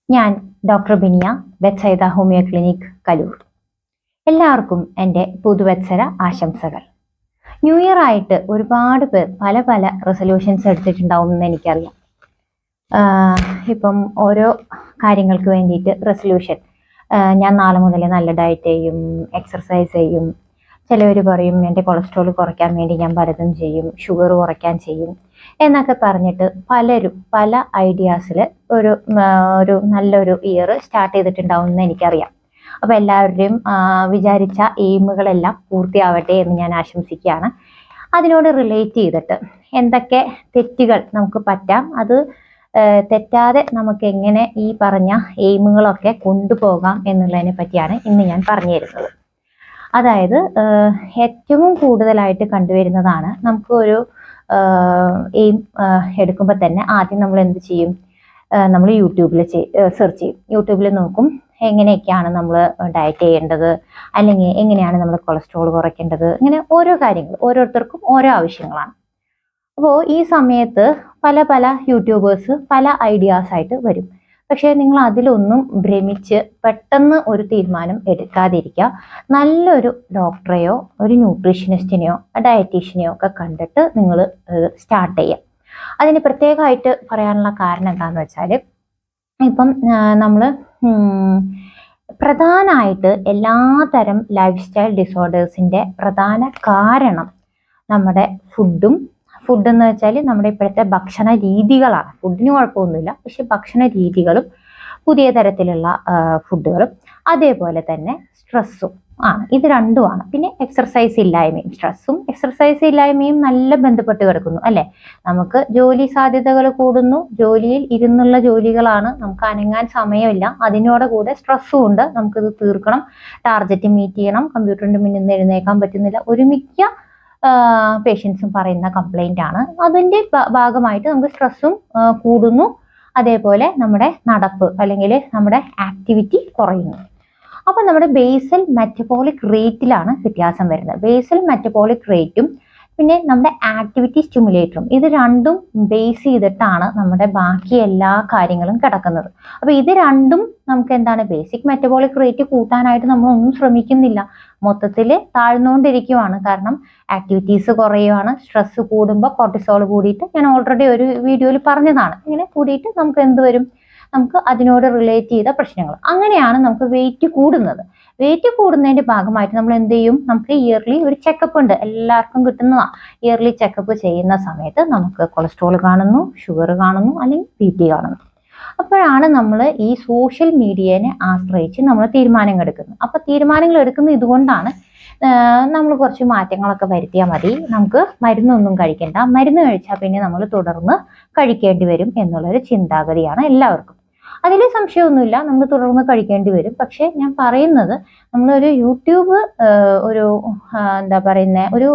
ഞാൻ doctor Biniya, Bethsaida homeo clinic, Kaloor. എല്ലാവർക്കും എൻ്റെ പുതുവത്സര ആശംസകൾ. ന്യൂ ഇയർ ആയിട്ട് ഒരുപാട് പേർ പല പല റെസൊല്യൂഷൻസ് എടുത്തിട്ടുണ്ടാവും എന്ന് എനിക്കറിയാം. ഇപ്പം ഓരോ കാര്യങ്ങൾക്ക് വേണ്ടിയിട്ട് റെസൊല്യൂഷൻ, ഞാൻ നാളെ മുതൽ നല്ല ഡയറ്റ് ചെയ്യും, എക്സർസൈസ് ചെയ്യും, ചിലവർ പറയും എൻ്റെ കൊളസ്ട്രോൾ കുറയ്ക്കാൻ വേണ്ടി ഞാൻ പലതും ചെയ്യും, ഷുഗർ കുറയ്ക്കാൻ ചെയ്യും എന്നൊക്കെ പറഞ്ഞിട്ട് പലരും പല ഐഡിയാസിൽ ഒരു നല്ലൊരു ഇയർ സ്റ്റാർട്ട് ചെയ്തിട്ടുണ്ടാവും എന്ന് എനിക്കറിയാം. അപ്പോൾ എല്ലാവരുടെയും വിചാരിച്ച എയിമുകളെല്ലാം പൂർത്തിയാവട്ടെ എന്ന് ഞാൻ ആശംസിക്കുകയാണ്. അതിനോട് റിലേറ്റ് ചെയ്തിട്ട് എന്തൊക്കെ തെറ്റുകൾ നമുക്ക് പറ്റാം, അത് തെറ്റാതെ നമുക്ക് എങ്ങനെ ഈ പറഞ്ഞ എയിമുകളൊക്കെ കൊണ്ടുപോകാം എന്നുള്ളതിനെ പറ്റിയാണ് ഇന്ന് ഞാൻ പറഞ്ഞു തരുന്നത്. അതായത് ഏറ്റവും കൂടുതലായിട്ട് കണ്ടുവരുന്നതാണ്, നമുക്ക് ഒരു എയിം എടുക്കുമ്പോൾ തന്നെ ആദ്യം നമ്മൾ എന്ത് ചെയ്യും, നമ്മൾ യൂട്യൂബിൽ സെർച്ച് ചെയ്യും. യൂട്യൂബിൽ നോക്കും എങ്ങനെയൊക്കെയാണ് നമ്മൾ ഡയറ്റ് ചെയ്യേണ്ടത്, അല്ലെങ്കിൽ എങ്ങനെയാണ് നമ്മൾ കൊളസ്ട്രോൾ കുറയ്ക്കേണ്ടത്. ഇങ്ങനെ ഓരോ കാര്യങ്ങൾ, ഓരോരുത്തർക്കും ഓരോ ആവശ്യങ്ങളാണ്. അപ്പോൾ ഈ സമയത്ത് പല പല യൂട്യൂബേഴ്സ് പല ഐഡിയാസ് ആയിട്ട് വരും. പക്ഷേ നിങ്ങൾ അതിലൊന്നും ഭ്രമിച്ച് പെട്ടെന്ന് ഒരു തീരുമാനം എടുക്കാതിരിക്കുക. നല്ലൊരു ഡോക്ടറെയോ ഒരു ന്യൂട്രീഷനിസ്റ്റിനെയോ ഡയറ്റീഷ്യനെയോ ഒക്കെ കണ്ടിട്ട് നിങ്ങൾ സ്റ്റാർട്ട് ചെയ്യുക. അതിന് പ്രത്യേകമായിട്ട് പറയാനുള്ള കാരണം എന്താണെന്ന് വെച്ചാൽ, ഇപ്പം നമ്മൾ പ്രധാനമായിട്ട് എല്ലാതരം ലൈഫ് സ്റ്റൈൽ ഡിസോർഡേഴ്സിൻ്റെ പ്രധാന കാരണം നമ്മുടെ ഫുഡ് എന്ന് വെച്ചാൽ നമ്മുടെ ഇപ്പോഴത്തെ ഭക്ഷണ രീതികളാണ്. ഫുഡിന് കുഴപ്പമൊന്നുമില്ല, പക്ഷെ ഭക്ഷണ രീതികളും പുതിയ തരത്തിലുള്ള ഫുഡുകളും അതേപോലെ തന്നെ സ്ട്രെസ്സും ആണ്. ഇത് രണ്ടുമാണ്. പിന്നെ എക്സർസൈസ് ഇല്ലായ്മയും. സ്ട്രെസ്സും എക്സർസൈസ് ഇല്ലായ്മയും നല്ല ബന്ധപ്പെട്ട് കിടക്കുന്നു അല്ലേ. നമുക്ക് ജോലി സാധ്യതകൾ കൂടുന്നു, ജോലിയിൽ ഇരുന്നുള്ള ജോലികളാണ്, നമുക്ക് അനങ്ങാൻ സമയമില്ല, അതിനോട് കൂടെ സ്ട്രെസ്സും ഉണ്ട്, നമുക്കിത് തീർക്കണം, ടാർഗറ്റ് മീറ്റ് ചെയ്യണം, കമ്പ്യൂട്ടറിൻ്റെ മുന്നിൽ നിന്ന് എഴുന്നേക്കാൻ പറ്റുന്നില്ല. ഒരുമിക്ക പേഷ്യൻസും പറയുന്ന കംപ്ലൈൻ്റ് ആണ്. അതിൻ്റെ ഭാഗമായിട്ട് നമുക്ക് സ്ട്രെസ്സും കൂടുന്നു, അതേപോലെ നമ്മുടെ നടപ്പ് അല്ലെങ്കിൽ നമ്മുടെ ആക്ടിവിറ്റി കുറയുന്നു. അപ്പോൾ നമ്മുടെ ബേസൽ മെറ്റബോളിക് റേറ്റിലാണ് വ്യത്യാസം വരുന്നത്. ബേസൽ മെറ്റബോളിക് റേറ്റും പിന്നെ നമ്മുടെ ആക്ടിവിറ്റി സ്റ്റിമുലേറ്ററും, ഇത് രണ്ടും ബേസ് ചെയ്തിട്ടാണ് നമ്മുടെ ബാക്കി എല്ലാ കാര്യങ്ങളും കിടക്കുന്നത്. അപ്പോൾ ഇത് രണ്ടും നമുക്ക് എന്താണ്, ബേസിക് മെറ്റബോളിക് റേറ്റ് കൂട്ടാനായിട്ട് നമ്മളൊന്നും ശ്രമിക്കുന്നില്ല, മൊത്തത്തിൽ താഴ്ന്നുകൊണ്ടിരിക്കുവാണ്. കാരണം ആക്ടിവിറ്റീസ് കുറയുവാണ്, സ്ട്രെസ് കൂടുമ്പോൾ കോർട്ടിസോൾ കൂടിയിട്ട്, ഞാൻ ഓൾറെഡി ഒരു വീഡിയോയിൽ പറഞ്ഞതാണ്, ഇങ്ങനെ കൂടിയിട്ട് നമുക്ക് എന്ത് വരും, നമുക്ക് അതിനോട് റിലേറ്റ് ചെയ്ത പ്രശ്നങ്ങൾ. അങ്ങനെയാണ് നമുക്ക് വെയിറ്റ് കൂടുന്നത്. വെയിറ്റ് കൂടുന്നതിൻ്റെ ഭാഗമായിട്ട് നമ്മൾ എന്ത് ചെയ്യും, നമുക്ക് ഇയർലി ഒരു ചെക്കപ്പ് ഉണ്ട്, എല്ലാവർക്കും കിട്ടുന്നതാണ്. ഇയർലി ചെക്കപ്പ് ചെയ്യുന്ന സമയത്ത് നമുക്ക് കൊളസ്ട്രോൾ കാണുന്നു, ഷുഗർ കാണുന്നു, അല്ലെങ്കിൽ BP കാണുന്നു. അപ്പോഴാണ് നമ്മൾ ഈ സോഷ്യൽ മീഡിയനെ ആശ്രയിച്ച് നമ്മൾ തീരുമാനങ്ങൾ എടുക്കുന്നത്. അപ്പോൾ തീരുമാനങ്ങൾ എടുക്കുന്നത് ഇതുകൊണ്ടാണ്, നമ്മൾ കുറച്ച് മാറ്റങ്ങളൊക്കെ വരുത്തിയാൽ മതി, നമുക്ക് മരുന്നൊന്നും കഴിക്കണ്ട, മരുന്ന് കഴിച്ചാൽ പിന്നെ നമ്മൾ തുടർന്ന് കഴിക്കേണ്ടി വരും എന്നുള്ളൊരു ചിന്താഗതിയാണ് എല്ലാവർക്കും. അതിൽ സംശയമൊന്നുമില്ല, നമ്മൾ തുടർന്ന് കഴിക്കേണ്ടി വരും. പക്ഷേ ഞാൻ പറയുന്നത്, നമ്മളൊരു യൂട്യൂബ് എന്താ പറയുന്നത്, ഒരു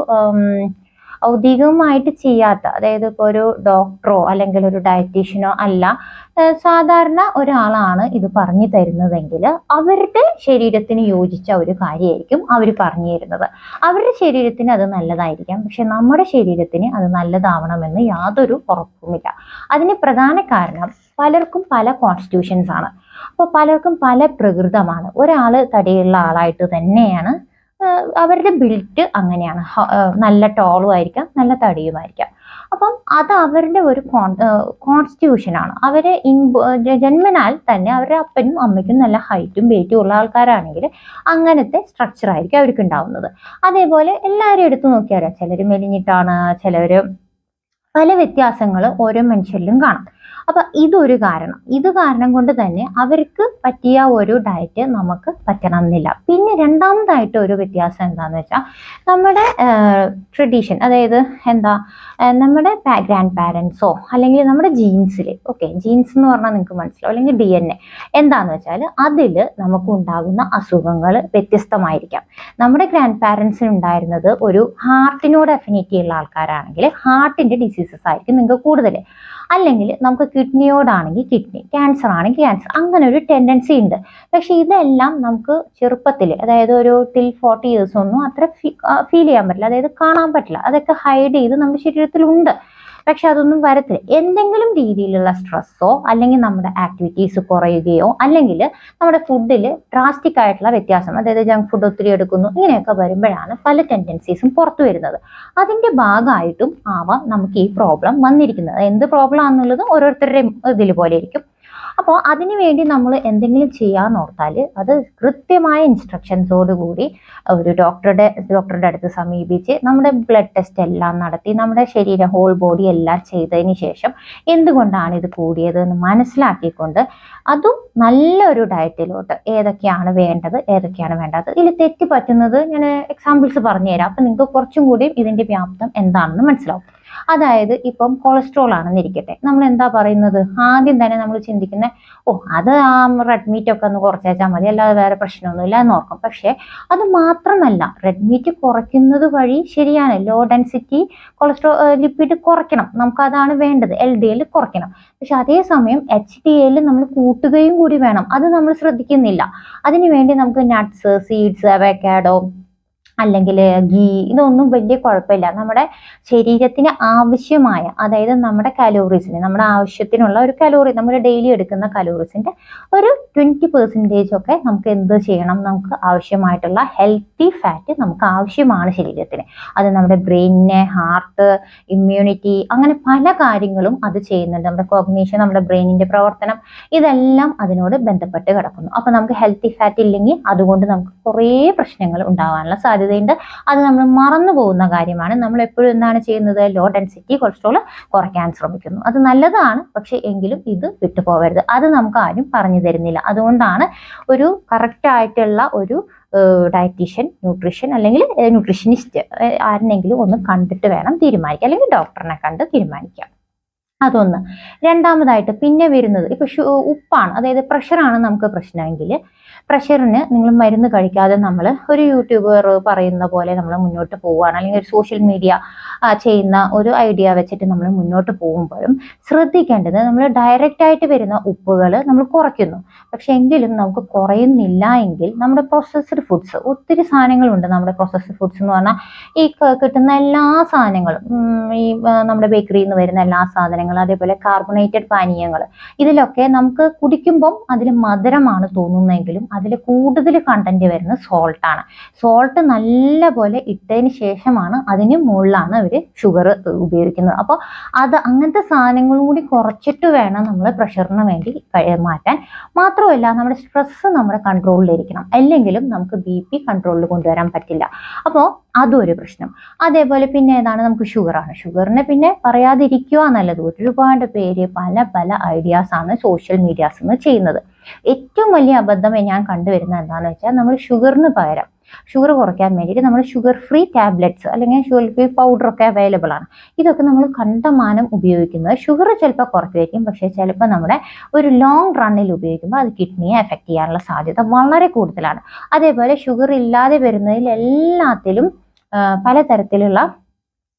ഔദ്യോഗികമായിട്ട് ചെയ്യാത്ത, അതായത് ഇപ്പോൾ ഒരു ഡോക്ടറോ അല്ലെങ്കിൽ ഒരു ഡയറ്റീഷ്യനോ അല്ല, സാധാരണ ഒരാളാണ് ഇത് പറഞ്ഞു തരുന്നതെങ്കിൽ അവരുടെ ശരീരത്തിന് യോജിച്ച ഒരു കാര്യമായിരിക്കും അവർ പറഞ്ഞു തരുന്നത്. അവരുടെ ശരീരത്തിന് അത് നല്ലതായിരിക്കാം, പക്ഷെ നമ്മുടെ ശരീരത്തിന് അത് നല്ലതാവണമെന്ന് യാതൊരു ഉറപ്പുമില്ല. അതിന് പ്രധാന കാരണം പലർക്കും പല കോൺസ്റ്റിറ്റ്യൂഷൻസ് ആണ്. അപ്പോൾ പലർക്കും പല പ്രകൃതമാണ്. ഒരാൾ തടിയുള്ള ആളായിട്ട് തന്നെയാണ്, അവരുടെ ബിൽറ്റ് അങ്ങനെയാണ്, നല്ല ടോളും ആയിരിക്കാം, നല്ല തടിയുമായിരിക്കാം. അപ്പം അത് അവരുടെ ഒരു കോൺസ്റ്റിറ്റ്യൂഷനാണ്. അവരെ ജന്മനാൽ തന്നെ അവരുടെ അപ്പനും അമ്മയ്ക്കും നല്ല ഹൈറ്റും വെയിറ്റും ഉള്ള ആൾക്കാരാണെങ്കിൽ അങ്ങനത്തെ സ്ട്രക്ചർ ആയിരിക്കും അവർക്ക് ഉണ്ടാവുന്നത്. അതേപോലെ എല്ലാവരും എടുത്തു നോക്കിയാൽ ചിലർ മെലിഞ്ഞിട്ടാണ്, ചിലർ പല വ്യത്യാസങ്ങൾ ഓരോ മനുഷ്യരിലും കാണാം. അപ്പം ഇതൊരു കാരണം. ഇത് കാരണം കൊണ്ട് തന്നെ അവർക്ക് പറ്റിയ ഒരു ഡയറ്റ് നമുക്ക് പറ്റണമെന്നില്ല. പിന്നെ രണ്ടാമതായിട്ട് ഒരു വ്യത്യാസം എന്താണെന്ന് വെച്ചാൽ, നമ്മുടെ ട്രഡീഷൻ, അതായത് നമ്മുടെ ഗ്രാൻഡ് പാരൻസോ അല്ലെങ്കിൽ നമ്മുടെ ജീൻസിൽ, ജീൻസ് എന്ന് പറഞ്ഞാൽ നിങ്ങൾക്ക് മനസ്സിലാവും, അല്ലെങ്കിൽ DNA എന്താണെന്ന് വെച്ചാൽ അതിൽ നമുക്കുണ്ടാകുന്ന അസുഖങ്ങൾ വ്യത്യസ്തമായിരിക്കാം. നമ്മുടെ ഗ്രാൻഡ് പാരൻസിന് ഉണ്ടായിരുന്നത് ഒരു ഹാർട്ടിനോട് അഫിനിറ്റി ഉള്ള ആൾക്കാരാണെങ്കിൽ ഹാർട്ടിൻ്റെ ഡിസീസസ് ആയിരിക്കും നിങ്ങൾക്ക് കൂടുതൽ, അല്ലെങ്കിൽ നമുക്ക് കിഡ്നിയോടാണെങ്കിൽ കിഡ്നി, ക്യാൻസർ ആണെങ്കിൽ ക്യാൻസർ, അങ്ങനെ ഒരു ടെൻഡൻസി ഉണ്ട്. പക്ഷെ ഇതെല്ലാം നമുക്ക് ചെറുപ്പത്തിൽ, അതായത് ഒരു ടിൽ 40 years ഒന്നും അത്ര ഫീൽ ചെയ്യാൻ പറ്റില്ല, അതായത് കാണാൻ പറ്റില്ല, അതൊക്കെ ഹൈഡ് ചെയ്ത് നമ്മുടെ ശരീരത്തിലുണ്ട്. പക്ഷെ അതൊന്നും വരത്തില്ല. എന്തെങ്കിലും രീതിയിലുള്ള സ്ട്രെസ്സോ അല്ലെങ്കിൽ നമ്മുടെ ആക്ടിവിറ്റീസ് കുറയുകയോ അല്ലെങ്കിൽ നമ്മുടെ ഫുഡിൽ ഡ്രാസ്റ്റിക് ആയിട്ടുള്ള വ്യത്യാസം, അതായത് ജങ്ക് ഫുഡ് ഒത്തിരി എടുക്കുന്നു, ഇങ്ങനെയൊക്കെ വരുമ്പോഴാണ് പല ടെൻഡൻസീസും പുറത്തു വരുന്നത്. അതിന്റെ ഭാഗമായിട്ടും ആവാം നമുക്ക് ഈ പ്രോബ്ലം വന്നിരിക്കുന്നത്. എന്ത് പ്രോബ്ലം ആണെന്നുള്ളത് ഓരോരുത്തരുടെയും ഇതിൽ പോലെ ഇരിക്കും. അപ്പോൾ അതിനു വേണ്ടി നമ്മൾ എന്തെങ്കിലും ചെയ്യാന്ന് ഓർത്താൽ അത് കൃത്യമായ ഇൻസ്ട്രക്ഷൻസോട് കൂടി ഒരു ഡോക്ടറുടെ അടുത്ത് സമീപിച്ച് നമ്മുടെ ബ്ലഡ് ടെസ്റ്റ് എല്ലാം നടത്തി നമ്മുടെ ശരീരം ഹോൾ ബോഡി എല്ലാം ചെയ്തതിന് ശേഷം എന്തുകൊണ്ടാണ് ഇത് കൂടിയത് എന്ന് മനസ്സിലാക്കിക്കൊണ്ട് അതും നല്ലൊരു ഡയറ്റിലോട്ട് ഏതൊക്കെയാണ് വേണ്ടത് ഏതൊക്കെയാണ് വേണ്ടാത്തത്, ഇതിൽ തെറ്റ് പറ്റുന്നത് ഞാൻ എക്സാമ്പിൾസ് പറഞ്ഞുതരാം. അപ്പം നിങ്ങൾക്ക് കുറച്ചും കൂടി ഇതിന്റെ വ്യാപ്തം എന്താണെന്ന് മനസ്സിലാവും. അതായത് ഇപ്പം കൊളസ്ട്രോൾ ആണെന്നിരിക്കട്ടെ, നമ്മൾ എന്താ പറയുന്നത്, ആദ്യം തന്നെ നമ്മൾ ചിന്തിക്കുന്ന അത് ആ റെഡ് മീറ്റ് ഒക്കെ ഒന്ന് കുറച്ചേച്ചാൽ മതി, അല്ലാതെ വേറെ പ്രശ്നമൊന്നുമില്ല എന്ന് ഓർക്കും. പക്ഷെ അത് മാത്രമല്ല, റെഡ് മീറ്റ് കുറയ്ക്കുന്നത് വഴി ശരിയാണ് ലോ ഡെൻസിറ്റി ലിപ്പിഡ് കുറയ്ക്കണം, നമുക്ക് അതാണ് വേണ്ടത്, LDL കുറയ്ക്കണം. പക്ഷെ അതേസമയം HDL നമ്മൾ കൂട്ടുകയും കൂടി വേണം, അത് നമ്മൾ ശ്രദ്ധിക്കുന്നില്ല. അതിനുവേണ്ടി നമുക്ക് നട്ട്സ്, സീഡ്സ്, അവക്കാഡോ അല്ലെങ്കിൽ ഗീ, ഇതൊന്നും വലിയ കുഴപ്പമില്ല. നമ്മുടെ ശരീരത്തിന് ആവശ്യമായ, അതായത് നമ്മുടെ കലോറീസിന്, നമ്മുടെ ആവശ്യത്തിനുള്ള ഒരു കലോറി, നമ്മൾ ഡെയിലി എടുക്കുന്ന കലോറീസിന്റെ ഒരു 20% ഒക്കെ നമുക്ക് എന്ത് ചെയ്യണം, നമുക്ക് ആവശ്യമായിട്ടുള്ള ഹെൽത്തി ഫാറ്റ് നമുക്ക് ആവശ്യമാണ് ശരീരത്തിന്. അത് നമ്മുടെ ബ്രെയിനിനെ, ഹാർട്ട്, ഇമ്മ്യൂണിറ്റി, അങ്ങനെ പല കാര്യങ്ങളും അത് ചെയ്യുന്നുണ്ട്. നമ്മുടെ കോഗ്നീഷൻ, നമ്മുടെ ബ്രെയിനിന്റെ പ്രവർത്തനം, ഇതെല്ലാം അതിനോട് ബന്ധപ്പെട്ട് കിടക്കുന്നു. അപ്പൊ നമുക്ക് ഹെൽത്തി ഫാറ്റ് ഇല്ലെങ്കിൽ അതുകൊണ്ട് നമുക്ക് കുറേ പ്രശ്നങ്ങൾ ഉണ്ടാവാനുള്ള സാധ്യതയുണ്ട്. അത് നമ്മൾ മറന്നു പോകുന്ന കാര്യമാണ്. നമ്മൾ എപ്പോഴും എന്താണ് ചെയ്യുന്നത്, ലോ ഡെൻസിറ്റി കൊളസ്ട്രോൾ കുറയ്ക്കാൻ ശ്രമിക്കുന്നു. അത് നല്ലതാണ്, പക്ഷെ എങ്കിലും ഇത് വിട്ടുപോകരുത്. അത് നമുക്ക് ആരും പറഞ്ഞു തരുന്നില്ല. അതുകൊണ്ടാണ് ഒരു കറക്റ്റ് ആയിട്ടുള്ള ഒരു ഡയറ്റീഷ്യൻ, ന്യൂട്രീഷൻ അല്ലെങ്കിൽ ന്യൂട്രീഷനിസ്റ്റ് ആരെങ്കിലും ഒന്ന് കണ്ടിട്ട് വേണം തീരുമാനിക്കാം, അല്ലെങ്കിൽ ഡോക്ടറിനെ കണ്ട് തീരുമാനിക്കാം. അതൊന്ന്. രണ്ടാമതായിട്ട് പിന്നെ വരുന്നത് ഇപ്പൊ ഉപ്പാണ്, അതായത് പ്രഷറാണ് നമുക്ക് പ്രശ്നമെങ്കിൽ, പ്രഷറിന് നിങ്ങൾ മരുന്ന് കഴിക്കാതെ നമ്മൾ ഒരു യൂട്യൂബർ പറയുന്ന പോലെ നമ്മൾ മുന്നോട്ട് പോവുകയാണ്, അല്ലെങ്കിൽ ഒരു സോഷ്യൽ മീഡിയ ചെയ്യുന്ന ഒരു ഐഡിയ വെച്ചിട്ട് നമ്മൾ മുന്നോട്ട് പോകുമ്പോഴും ശ്രദ്ധിക്കേണ്ടത്, നമ്മൾ ഡയറക്റ്റ് ആയിട്ട് വരുന്ന ഉപ്പുകൾ നമ്മൾ കുറയ്ക്കുന്നു. പക്ഷെ എങ്കിലും നമുക്ക് കുറയുന്നില്ല എങ്കിൽ നമ്മുടെ പ്രോസസ്ഡ് ഫുഡ്സ്, ഒത്തിരി സാധനങ്ങളുണ്ട് നമ്മുടെ പ്രോസസ്ഡ് ഫുഡ്സ് എന്ന് പറഞ്ഞാൽ ഈ കിട്ടുന്ന എല്ലാ സാധനങ്ങളും, ഈ നമ്മുടെ ബേക്കറിയിൽ നിന്ന് വരുന്ന എല്ലാ സാധനങ്ങളും, അതേപോലെ കാർബണേറ്റഡ് പാനീയങ്ങൾ, ഇതിലൊക്കെ നമുക്ക് കുടിക്കുമ്പം അതിൽ മധുരമാണ് തോന്നുന്നതെങ്കിലും അതിൽ കൂടുതൽ കണ്ടന്റ് വരുന്നത് സോൾട്ടാണ്. സോൾട്ട് നല്ല പോലെ ഇട്ടതിന് ശേഷമാണ് അതിന് മുകളിലാണ് അവർ ഷുഗർ ഉപയോഗിക്കുന്നത്. അപ്പോൾ അത് അങ്ങനത്തെ സാധനങ്ങളും കൂടി കുറച്ചിട്ട് വേണം നമ്മൾ പ്രഷറിന് വേണ്ടി മാറ്റാൻ. മാത്രമല്ല നമ്മുടെ സ്ട്രെസ് നമ്മുടെ കൺട്രോളിലിരിക്കണം, അല്ലെങ്കിലും നമുക്ക് BP കൺട്രോളിൽ കൊണ്ടുവരാൻ പറ്റില്ല. അപ്പോൾ അതും ഒരു പ്രശ്നം. അതേപോലെ പിന്നെ ഏതാണ്, നമുക്ക് ഷുഗറാണ്. ഷുഗറിനെ പിന്നെ പറയാതിരിക്കുക നല്ലത്. ഒരുപാട് പേര് പല പല ഐഡിയാസ് ആണ് സോഷ്യൽ മീഡിയാസിൽ ചെയ്യുന്നത്. ഏറ്റവും വലിയ അബദ്ധം ഞാൻ കണ്ടുവരുന്നത് എന്താണെന്ന് വെച്ചാൽ, നമ്മൾ ഷുഗറിന് പകരം ഷുഗർ കുറയ്ക്കാൻ വേണ്ടിയിട്ട് നമ്മൾ ഷുഗർ ഫ്രീ ടാബ്ലറ്റ്സ് അല്ലെങ്കിൽ ഷുഗർ ഫ്രീ പൗഡറൊക്കെ അവൈലബിൾ ആണ്. ഇതൊക്കെ നമ്മൾ കണ്ടമാനം ഉപയോഗിക്കുന്നത് ഷുഗർ ചിലപ്പോൾ കുറയ്ക്കുമായിരിക്കും, പക്ഷേ ചിലപ്പോൾ നമ്മുടെ ഒരു ലോങ് റണ്ണിൽ ഉപയോഗിക്കുമ്പോൾ അത് കിഡ്നിയെ എഫക്റ്റ് ചെയ്യാനുള്ള സാധ്യത വളരെ കൂടുതലാണ്. അതേപോലെ ഷുഗർ ഇല്ലാതെ വരുന്നതിൽ എല്ലാത്തിലും പലതരത്തിലുള്ള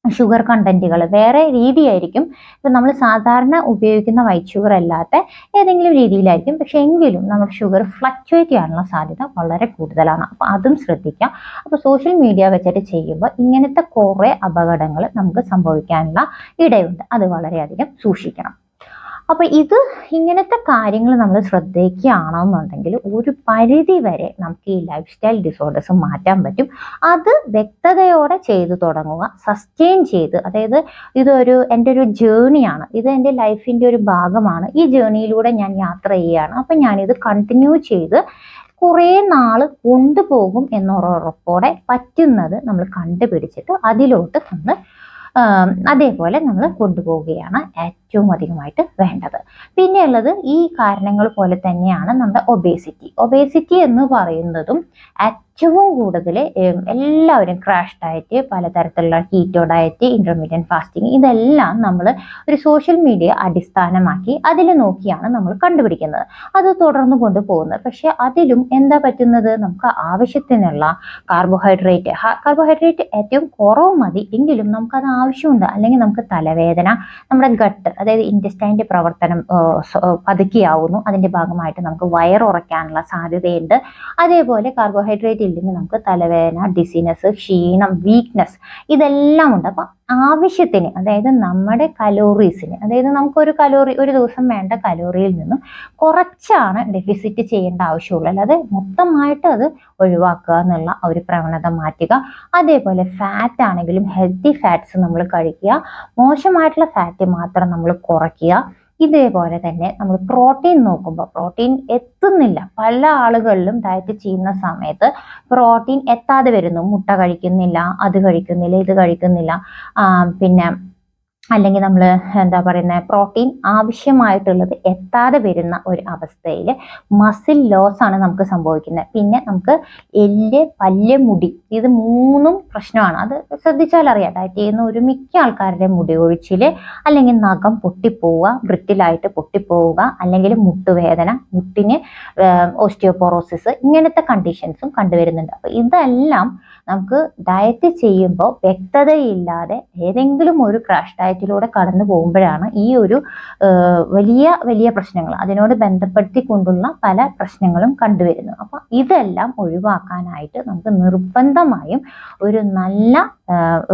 ഷുഗർ കണ്ടന്റുകൾ വേറെ രീതിയായിരിക്കും. ഇപ്പം നമ്മൾ സാധാരണ ഉപയോഗിക്കുന്ന വൈറ്റ് ഷുഗർ അല്ലാത്ത ഏതെങ്കിലും രീതിയിലായിരിക്കും, പക്ഷെ എങ്കിലും നമ്മുടെ ഷുഗർ ഫ്ലക്ച്വേറ്റ് ചെയ്യാനുള്ള സാധ്യത വളരെ കൂടുതലാണ്. അപ്പോൾ അതും ശ്രദ്ധിക്കാം. അപ്പോൾ സോഷ്യൽ മീഡിയ വെച്ചിട്ട് ചെയ്യുമ്പോൾ ഇങ്ങനത്തെ കുറേ അപകടങ്ങൾ നമുക്ക് സംഭവിക്കാനുള്ള ഇടയുണ്ട്. അത് വളരെയധികം സൂക്ഷിക്കണം. അപ്പോൾ ഇങ്ങനത്തെ കാര്യങ്ങൾ നമ്മൾ ശ്രദ്ധിക്കുകയാണെന്നുണ്ടെങ്കിൽ ഒരു പരിധി വരെ നമുക്ക് ഈ ലൈഫ് സ്റ്റൈൽ ഡിസോർഡേഴ്സ് മാറ്റാൻ പറ്റും. അത് വ്യക്തതയോടെ ചെയ്തു തുടങ്ങുക, സസ്റ്റെയിൻ ചെയ്ത്, അതായത് എൻ്റെ ഒരു ജേണിയാണ്, ഇത് എൻ്റെ ലൈഫിൻ്റെ ഒരു ഭാഗമാണ്, ഈ ജേണിയിലൂടെ ഞാൻ യാത്ര ചെയ്യുകയാണ്, അപ്പം ഞാനിത് കണ്ടിന്യൂ ചെയ്ത് കുറേ നാൾ കൊണ്ടുപോകും എന്നുറപ്പോടെ പറ്റുന്നത് നമ്മൾ കണ്ടുപിടിച്ചിട്ട് അതിലോട്ട് നമ്മൾ അതേപോലെ നമ്മൾ കൊണ്ടുപോവുകയാണ് ഏറ്റവും അധികമായിട്ട് വേണ്ടത്. പിന്നെയുള്ളത് ഈ കാരണങ്ങൾ പോലെ തന്നെയാണ് നമ്മുടെ ഒബേസിറ്റി എന്ന് പറയുന്നതും ഏറ്റവും കൂടുതൽ എല്ലാവരും ക്രാഷ് ഡയറ്റ്, പലതരത്തിലുള്ള കീറ്റോ ഡയറ്റ്, ഇന്റർമീഡിയറ്റ് ഫാസ്റ്റിംഗ്, ഇതെല്ലാം നമ്മൾ ഒരു സോഷ്യൽ മീഡിയ അടിസ്ഥാനമാക്കി അതിൽ നോക്കിയാണ് നമ്മൾ കണ്ടുപിടിക്കുന്നത്, അത് തുടർന്ന് കൊണ്ടുപോകുന്നത്. പക്ഷെ അതിലും എന്താ പറ്റുന്നത്, നമുക്ക് ആവശ്യത്തിനുള്ള കാർബോഹൈഡ്രേറ്റ് ഏറ്റവും കുറവ് മതി, എങ്കിലും നമുക്കത് ആവശ്യമുണ്ട്. അല്ലെങ്കിൽ നമുക്ക് തലവേദന, നമ്മുടെ ഗട്ട് അതായത് ഇൻറ്റസ്റ്റൈൻ്റെ പ്രവർത്തനം പതുക്കിയാവുന്നു, അതിൻ്റെ ഭാഗമായിട്ട് നമുക്ക് വയറുറയ്ക്കാനുള്ള സാധ്യതയുണ്ട്. അതേപോലെ കാർബോഹൈഡ്രേറ്റ് ഇല്ലെങ്കിൽ നമുക്ക് തലവേദന, ഡിസിനെസ്, ക്ഷീണം, വീക്ക്നെസ് ഇതെല്ലാം ഉണ്ട്. അപ്പം ആവശ്യത്തിന്, അതായത് നമ്മുടെ കലോറീസിന്, അതായത് നമുക്കൊരു ഒരു ദിവസം വേണ്ട കലോറിയിൽ നിന്നും കുറച്ചാണ് ഡെഫിസിറ്റ് ചെയ്യേണ്ട ആവശ്യമുള്ളൂ. അല്ലാതെ മൊത്തമായിട്ട് അത് ഒഴിവാക്കുക എന്നുള്ള ഒരു പ്രവണത മാറ്റുക. അതേപോലെ ഫാറ്റ് ആണെങ്കിലും ഹെൽത്തി ഫാറ്റ്സ് നമ്മൾ കഴിക്കുക, മോശമായിട്ടുള്ള ഫാറ്റ് മാത്രം നമ്മൾ കുറയ്ക്കുക. ഇതേപോലെ തന്നെ നമ്മൾ പ്രോട്ടീൻ നോക്കുമ്പോൾ പ്രോട്ടീൻ എത്തുന്നില്ല, പല ആളുകളിലും ഡയറ്റ് ചെയ്യുന്ന സമയത്ത് പ്രോട്ടീൻ എത്താതെ വരുന്നു. മുട്ട കഴിക്കുന്നില്ല, അത് കഴിക്കുന്നില്ല, ഇത് കഴിക്കുന്നില്ല, പിന്നെ അല്ലെങ്കിൽ നമ്മൾ എന്താ പറയുന്നത്, പ്രോട്ടീൻ ആവശ്യമായിട്ടുള്ളത് എത്താതെ വരുന്ന ഒരു അവസ്ഥയിൽ മസിൽ ലോസ് ആണ് നമുക്ക് സംഭവിക്കുന്നത്. പിന്നെ നമുക്ക് എല്ല്, പല്ല്, മുടി, ഇത് മൂന്നും പ്രശ്നമാണ്. അത് ശ്രദ്ധിച്ചാൽ അറിയാം, ഡയറ്റ് ചെയ്യുന്ന ഒരു മിക്ക ആൾക്കാരുടെ മുടി കൊഴിച്ചിൽ, അല്ലെങ്കിൽ നഖം പൊട്ടിപ്പോവുക, ബ്രിട്ടിലായിട്ട് പൊട്ടിപ്പോവുക, അല്ലെങ്കിൽ മുട്ടുവേദന, മുട്ടിന് ഓസ്റ്റിയോപോറോസിസ്, ഇങ്ങനത്തെ കണ്ടീഷൻസും കണ്ടുവരുന്നുണ്ട്. അപ്പോൾ ഇതെല്ലാം നമുക്ക് ഡയറ്റ് ചെയ്യുമ്പോൾ വ്യക്തതയില്ലാതെ ഏതെങ്കിലും ഒരു ക്രാഷ് ഡയറ്റിലൂടെ കടന്നു പോകുമ്പോഴാണ് ഈ ഒരു വലിയ വലിയ പ്രശ്നങ്ങൾ, അതിനോട് ബന്ധപ്പെടുത്തിക്കൊണ്ടുള്ള പല പ്രശ്നങ്ങളും കണ്ടുവരുന്നത്. അപ്പം ഇതെല്ലാം ഒഴിവാക്കാനായിട്ട് നമുക്ക് നിർബന്ധമായും ഒരു നല്ല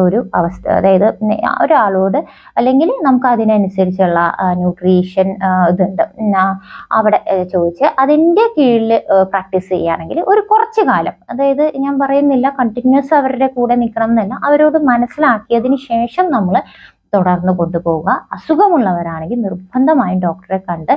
ഒരു അവസ്ഥ, അതായത് ഒരാളോട്, അല്ലെങ്കിൽ നമുക്ക് അതിനനുസരിച്ചുള്ള ന്യൂട്രീഷൻ ഇതുണ്ട് അവിടെ ചോദിച്ച് അതിൻ്റെ കീഴിൽ പ്രാക്ടീസ് ചെയ്യുകയാണെങ്കിൽ ഒരു കുറച്ച് കാലം, അതായത് ഞാൻ പറയുന്നില്ല കണ്ടിന്യൂസ് അവരുടെ കൂടെ നിൽക്കണം എന്നല്ല, അവരോട് മനസ്സിലാക്കിയതിന് ശേഷം നമ്മൾ തുടർന്ന് കൊണ്ടുപോവുക. അസുഖമുള്ളവരാണെങ്കിൽ നിർബന്ധമായും ഡോക്ടറെ കണ്ട്,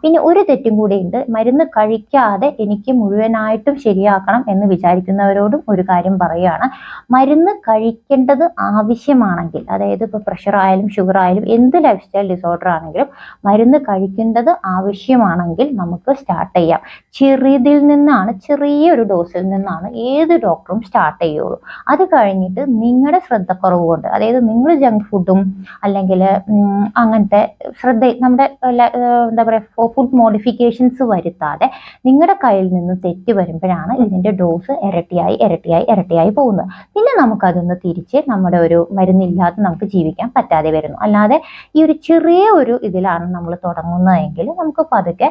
പിന്നെ ഒരു തെറ്റും കൂടി ഉണ്ട്, മരുന്ന് കഴിക്കാതെ എനിക്ക് മുഴുവനായിട്ടും ശരിയാക്കണം എന്ന് വിചാരിക്കുന്നവരോടും ഒരു കാര്യം പറയുകയാണ്, മരുന്ന് കഴിക്കേണ്ടത് ആവശ്യമാണെങ്കിൽ, അതായത് ഇപ്പോൾ പ്രഷർ ആയാലും ഷുഗർ ആയാലും എന്ത് ലൈഫ് സ്റ്റൈൽ ഡിസോർഡർ ആണെങ്കിലും മരുന്ന് കഴിക്കേണ്ടത് ആവശ്യമാണെങ്കിൽ നമുക്ക് സ്റ്റാർട്ട് ചെയ്യാം. ചെറിയതിൽ നിന്നാണ്, ചെറിയൊരു ഡോസിൽ നിന്നാണ് ഏത് ഡോക്ടറും സ്റ്റാർട്ട് ചെയ്യുള്ളൂ. അത് കഴിഞ്ഞിട്ട് നിങ്ങളുടെ ശ്രദ്ധക്കുറവ് കൊണ്ട്, അതായത് നിങ്ങൾ ജങ്ക് ഫുഡും അല്ലെങ്കിൽ അങ്ങനത്തെ നമ്മുടെ എന്താ പറയുക ഫുഡ് മോഡിഫിക്കേഷൻസ് വരുത്താതെ നിങ്ങളുടെ കയ്യിൽ നിന്ന് തെറ്റ് വരുമ്പോഴാണ് ഇതിൻ്റെ ഡോസ് ഇരട്ടിയായി ഇരട്ടിയായി ഇരട്ടിയായി പോകുന്നത്. പിന്നെ നമുക്കതൊന്ന് തിരിച്ച് നമ്മുടെ ഒരു മരുന്നില്ലാതെ നമുക്ക് ജീവിക്കാൻ പറ്റാതെ വരുന്നു. അല്ലാതെ ഈ ഒരു ചെറിയ ഒരു ഇതിലാണ് നമ്മൾ തുടങ്ങുന്നതെങ്കിൽ നമുക്ക് പതുക്കെ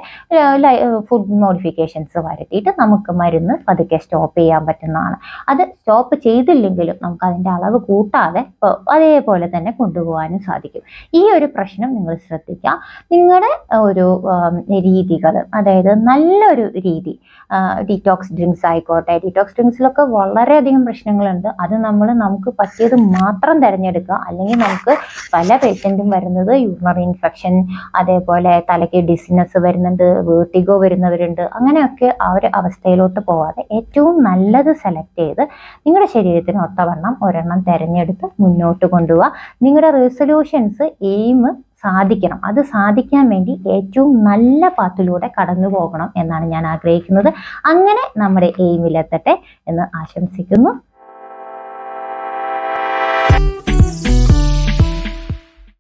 ഫുഡ് മോഡിഫിക്കേഷൻസ് വരുത്തിയിട്ട് നമുക്ക് മരുന്ന് പതുക്കെ സ്റ്റോപ്പ് ചെയ്യാൻ പറ്റുന്നതാണ്. അത് സ്റ്റോപ്പ് ചെയ്തില്ലെങ്കിലും നമുക്ക് അതിൻ്റെ അളവ് കൂട്ടാതെ അതേപോലെ തന്നെ കൊണ്ടുപോകാനും സാധിക്കും. ഈ ഒരു പ്രശ്നം നിങ്ങൾ ശ്രദ്ധിക്കുക. നിങ്ങളുടെ ഒരു രീതികൾ, അതായത് നല്ലൊരു രീതി, ഡീറ്റോക്സ് ഡ്രിങ്ക്സ് ആയിക്കോട്ടെ, ഡീറ്റോക്സ് ഡ്രിങ്ക്സിലൊക്കെ വളരെയധികം പ്രശ്നങ്ങളുണ്ട്. അത് നമുക്ക് പറ്റിയത് മാത്രം തിരഞ്ഞെടുക്കുക. അല്ലെങ്കിൽ നമുക്ക് പല പേഷ്യൻറ്റും വരുന്നത് യൂറിനറി ഇൻഫെക്ഷൻ, അതേപോലെ തലയ്ക്ക് ഡിസിനെസ് വരുന്നുണ്ട്, വേർട്ടിഗോ വരുന്നവരുണ്ട്. അങ്ങനെയൊക്കെ ആ ഒരു അവസ്ഥയിലോട്ട് പോവാതെ ഏറ്റവും നല്ലത് സെലക്ട് ചെയ്ത് നിങ്ങളുടെ ശരീരത്തിന് ഒത്തവണ്ണം ഒരെണ്ണം തിരഞ്ഞെടുത്ത് മുന്നോട്ട് കൊണ്ടുപോവുക. നിങ്ങളുടെ റെസൊല്യൂഷൻസ്, എയിം സാധിക്കണം. അത് സാധിക്കാൻ വേണ്ടി ഏറ്റവും നല്ല പാത്തിലൂടെ കടന്നു പോകണം എന്നാണ് ഞാൻ ആഗ്രഹിക്കുന്നത്. അങ്ങനെ നമ്മുടെ എയിമിലെത്തട്ടെ എന്ന് ആശംസിക്കുന്നു.